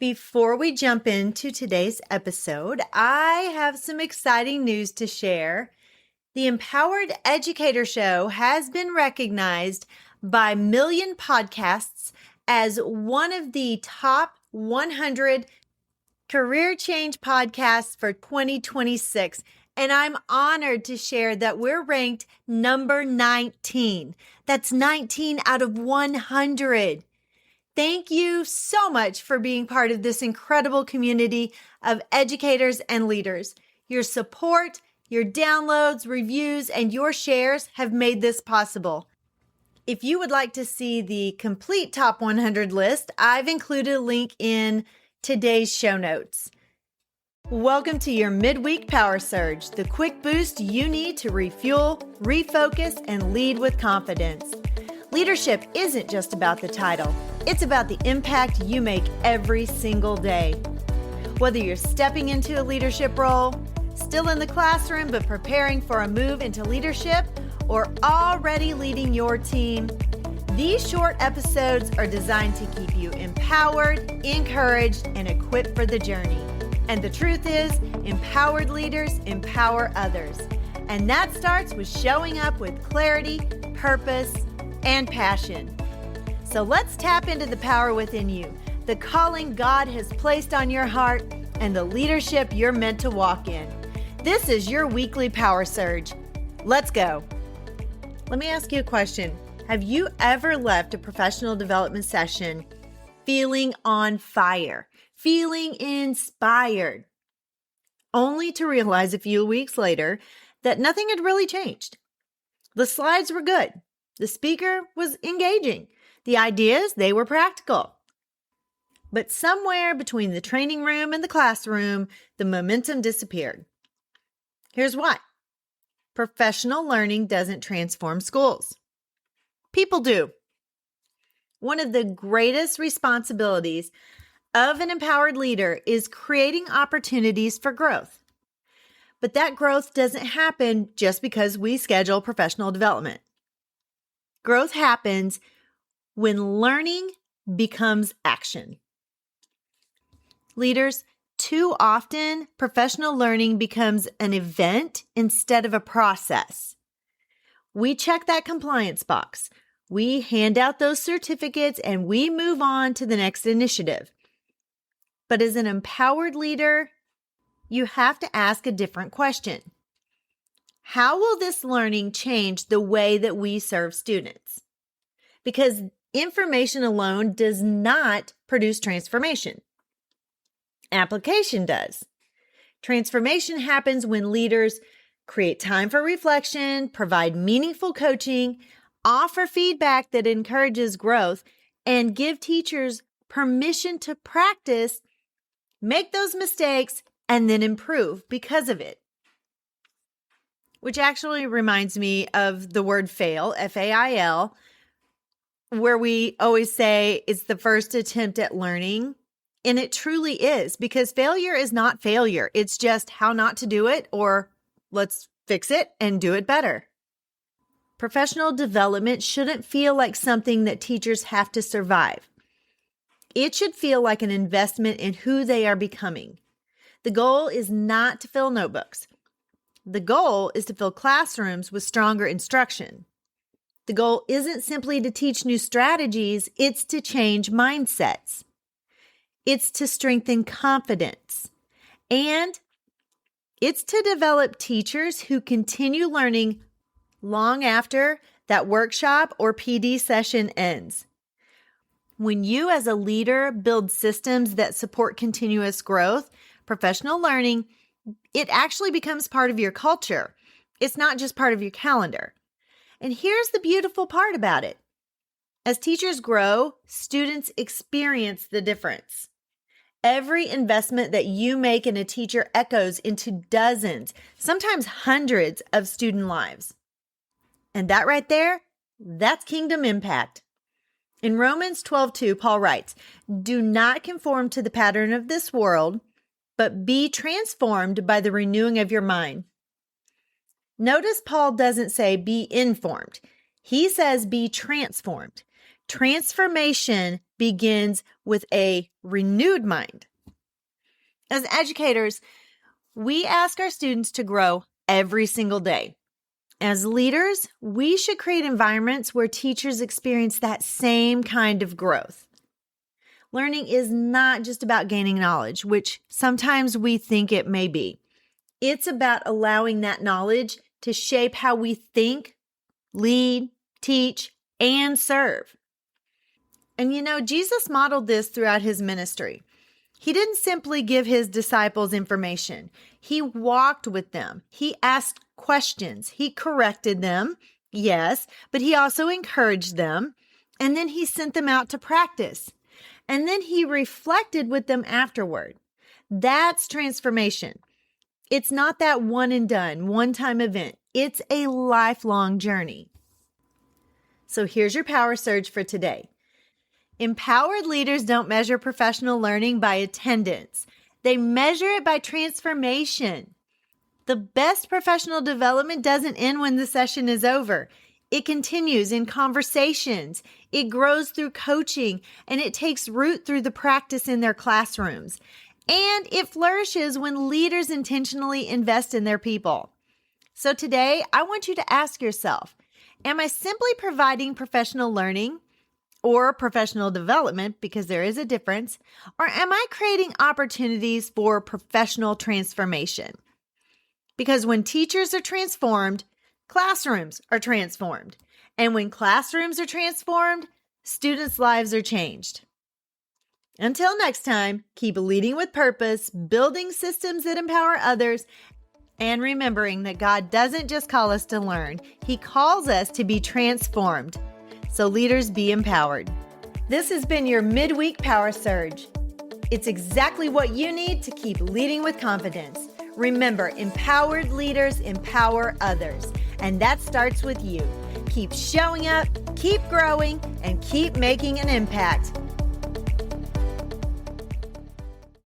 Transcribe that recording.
Before we jump into today's episode, I have some exciting news to share. The Empowered Educator Show has been recognized by Million Podcasts as one of the top 100 career change podcasts for 2026. And I'm honored to share that we're ranked number 19. That's 19 out of 100. Thank you so much for being part of this incredible community of educators and leaders. Your support, your downloads, reviews, and your shares have made this possible. If you would like to see the complete top 100 list, I've included a link in today's show notes. Welcome to your midweek power surge, the quick boost you need to refuel, refocus, and lead with confidence. Leadership isn't just about the title. It's about the impact you make every single day. Whether you're stepping into a leadership role, still in the classroom but preparing for a move into leadership, or already leading your team, these short episodes are designed to keep you empowered, encouraged, and equipped for the journey. And the truth is, empowered leaders empower others. And that starts with showing up with clarity, purpose, and passion. So let's tap into the power within you, the calling God has placed on your heart, and the leadership you're meant to walk in. This is your weekly power surge. Let's go. Let me ask you a question. Have you ever left a professional development session feeling on fire, feeling inspired, only to realize a few weeks later that nothing had really changed? The slides were good. The speaker was engaging. The ideas, they were practical. But somewhere between the training room and the classroom, the momentum disappeared. Here's why. Professional learning doesn't transform schools. People do. One of the greatest responsibilities of an empowered leader is creating opportunities for growth. But that growth doesn't happen just because we schedule professional development. Growth happens when learning becomes action. Leaders, too often, professional learning becomes an event instead of a process. We check that compliance box. We hand out those certificates and we move on to the next initiative. But as an empowered leader, you have to ask a different question. How will this learning change the way that we serve students? Because information alone does not produce transformation. Application does. Transformation happens when leaders create time for reflection, provide meaningful coaching, offer feedback that encourages growth, and give teachers permission to practice, make those mistakes, and then improve because of it. Which actually reminds me of the word fail, F-A-I-L, where we always say it's the first attempt at learning. And it truly is, because failure is not failure. It's just how not to do it, or let's fix it and do it better. Professional development shouldn't feel like something that teachers have to survive. It should feel like an investment in who they are becoming. The goal is not to fill notebooks. The goal is to fill classrooms with stronger instruction. The goal isn't simply to teach new strategies, it's to change mindsets. It's to strengthen confidence. And it's to develop teachers who continue learning long after that workshop or PD session ends. When you as a leader build systems that support continuous growth, professional learning, it actually becomes part of your culture. It's not just part of your calendar. And here's the beautiful part about it. As teachers grow, students experience the difference. Every investment that you make in a teacher echoes into dozens, sometimes hundreds of student lives. And that right there, that's kingdom impact. In Romans 12:2, Paul writes, "Do not conform to the pattern of this world, but be transformed by the renewing of your mind." Notice Paul doesn't say be informed. He says be transformed. Transformation begins with a renewed mind. As educators, we ask our students to grow every single day. As leaders, we should create environments where teachers experience that same kind of growth. Learning is not just about gaining knowledge, which sometimes we think it may be. It's about allowing that knowledge to shape how we think, lead, teach, and serve. And Jesus modeled this throughout his ministry. He didn't simply give his disciples information. He walked with them. He asked questions. He corrected them, yes, but he also encouraged them. And then he sent them out to practice. And then he reflected with them afterward. That's transformation. It's not that one and done, one-time event. It's a lifelong journey. So here's your power surge for today. Empowered leaders don't measure professional learning by attendance. They measure it by transformation. The best professional development doesn't end when the session is over. It continues in conversations. It grows through coaching, and it takes root through the practice in their classrooms. And it flourishes when leaders intentionally invest in their people. So today, I want you to ask yourself, am I simply providing professional learning or professional development, because there is a difference, or am I creating opportunities for professional transformation? Because when teachers are transformed, classrooms are transformed. And when classrooms are transformed, students' lives are changed. Until next time, keep leading with purpose, building systems that empower others, and remembering that God doesn't just call us to learn, He calls us to be transformed. So leaders, be empowered. This has been your midweek Power Surge. It's exactly what you need to keep leading with confidence. Remember, empowered leaders empower others, and that starts with you. Keep showing up, keep growing, and keep making an impact.